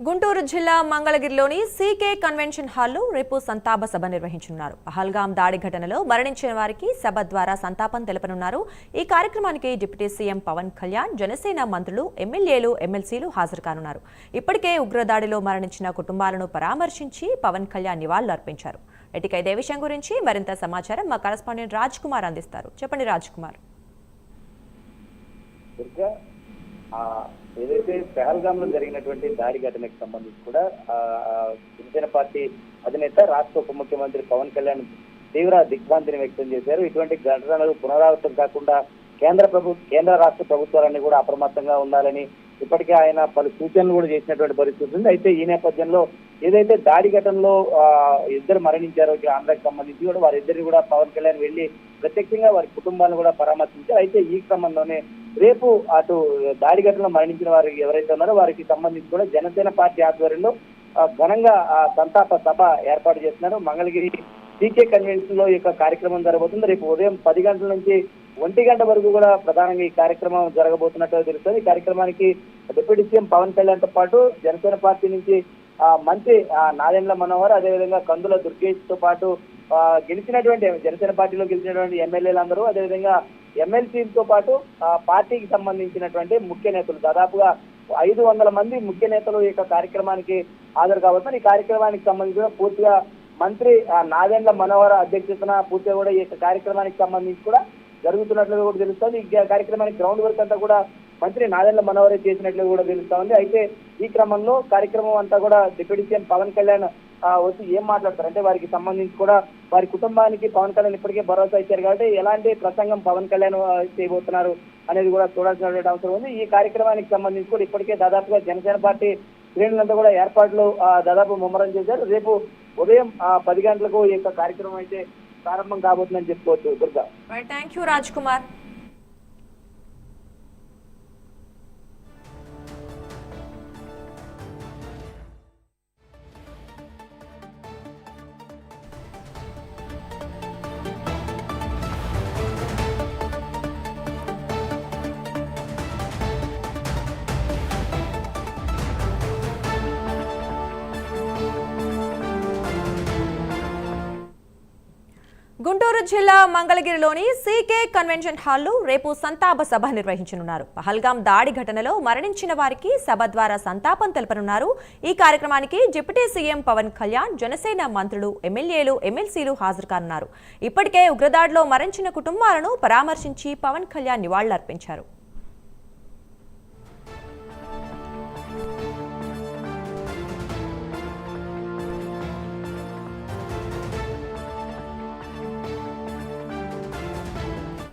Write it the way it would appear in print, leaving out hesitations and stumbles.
గుంటూరు జిల్లా మంగళగిరిలోని CK convention హాల్లో రేపు సంతాప సభ నిర్వహించనున్నారు. పహల్గాం దాడి ఘటనలో మరణించిన వారికి సభ ద్వారా సంతాపం తెలపనున్నారు. ఈ కార్యక్రమానికి డిప్యూటీ సీఎం పవన్ కళ్యాణ్, జనసేన మంత్రులు, ఎమ్మెల్యేలు, ఎమ్మెల్సీలు హాజరు కానున్నారు. ఇప్పటికే ఉగ్రదాడిలో మరణించిన కుటుంబాలను పరామర్శించి పవన్ కళ్యాణ్ నివాళులు అర్పించారు. ఇటుక ఇదే విషయం గురించి మరింత సమాచారం మా కరెస్పాండెంట్ రాజ్ కుమార్ అందిస్తారు. చెప్పండి రాజ్ కుమార్. ఏదైతే పెహల్గామ్ లో జరిగినటువంటి దాడి ఘటనకు సంబంధించి కూడా జనసేన పార్టీ అధినేత రాష్ట్ర ఉప ముఖ్యమంత్రి పవన్ కళ్యాణ్ తీవ్ర దిగ్భ్రాంతిని వ్యక్తం చేశారు. ఇటువంటి ఘటనలు పునరావృతం కాకుండా కేంద్ర రాష్ట్ర ప్రభుత్వాలన్నీ కూడా అప్రమత్తంగా ఉండాలని ఇప్పటికే ఆయన పలు సూచనలు కూడా చేసినటువంటి పరిస్థితి ఉంది. అయితే ఈ నేపథ్యంలో ఏదైతే దాడి ఘటనలో ఇద్దరు మరణించారో ఆంధ్రాకి సంబంధించి కూడా వారిద్దరిని కూడా పవన్ కళ్యాణ్ వెళ్లి ప్రత్యక్షంగా వారి కుటుంబాలను కూడా పరామర్శించారు. అయితే ఈ క్రమంలోనే రేపు అటు దాడి ఘటనలో మరణించిన వారు ఎవరైతే ఉన్నారో వారికి సంబంధించి కూడా జనసేన పార్టీ ఆధ్వర్యంలో ఘనంగా సంతాప సభ ఏర్పాటు చేస్తున్నారు. మంగళగిరి సీకే కన్వెన్షన్ లో ఈ కార్యక్రమం జరగబోతుంది. రేపు ఉదయం 10 గంటల నుంచి 1 గంట వరకు కూడా ప్రధానంగా ఈ కార్యక్రమం జరగబోతున్నట్టు తెలుస్తుంది. ఈ కార్యక్రమానికి డిప్యూటీ సీఎం పవన్ కళ్యాణ్ తో పాటు జనసేన పార్టీ నుంచి మంత్రి నాదెండ్ల మనోహర్, అదేవిధంగా కందుల దుర్గేష్ తో పాటు గెలిచినటువంటి జనసేన పార్టీలో గెలిచినటువంటి ఎమ్మెల్యేలందరూ, అదేవిధంగా ఎమ్మెల్సీలతో పాటు పార్టీకి సంబంధించినటువంటి ముఖ్య నేతలు దాదాపుగా 500 మంది ముఖ్య నేతలు ఈ కార్యక్రమానికి హాజరు కాబోతున్నారు. ఈ కార్యక్రమానికి సంబంధించిన పూర్తిగా మంత్రి నాదెండ్ల మనోహర్ అధ్యక్షతన పూర్తిగా కూడా ఈ కార్యక్రమానికి సంబంధించి కూడా జరుగుతున్నట్లుగా కూడా తెలుస్తోంది. ఈ కార్యక్రమానికి గ్రౌండ్ వర్క్ అంతా కూడా మంత్రి నాదెండ్ల మనోహర్ చేసినట్లు కూడా తెలుస్తా ఉంది. అయితే ఈ క్రమంలో కార్యక్రమం అంతా కూడా డిప్యూటీ సీఎం పవన్ కళ్యాణ్ వచ్చి ఏం మాట్లాడతారు అంటే వారికి సంబంధించి కూడా వారి కుటుంబానికి పవన్ కళ్యాణ్ ఇప్పటికే భరోసా ఇచ్చారు కాబట్టి ఎలాంటి ప్రసంగం పవన్ కళ్యాణ్ చేయబోతున్నారు అనేది కూడా చూడాల్సినటువంటి అవసరం ఉంది. ఈ కార్యక్రమానికి సంబంధించి కూడా ఇప్పటికే దాదాపుగా జనసేన పార్టీ శ్రేణులంతా కూడా ఏర్పాట్లు దాదాపు ముమ్మరం చేశారు. రేపు ఉదయం 10 గంటలకు ఈ కార్యక్రమం అయితే ప్రారంభం కాబోతుందని చెప్పుకోవచ్చు. దుర్గా. Thank you Raj Kumar. గుంటూరు జిల్లా మంగళగిరిలోని సీకే కన్వెన్షన్ హాల్లో రేపు సంతాప సభ నిర్వహించనున్నారు. పహల్గాం దాడి ఘటనలో మరణించిన వారికి సభ ద్వారా సంతాపం తెలపనున్నారు. ఈ కార్యక్రమానికి డిప్యూటీ సీఎం పవన్ కళ్యాణ్, జనసేన మంత్రులు, ఎమ్మెల్యేలు, ఎమ్మెల్సీలు హాజరు కానున్నారు. ఇప్పటికే ఉగ్రదాడిలో మరణించిన కుటుంబాలను పరామర్శించి పవన్ కళ్యాణ్ నివాళులర్పించారు.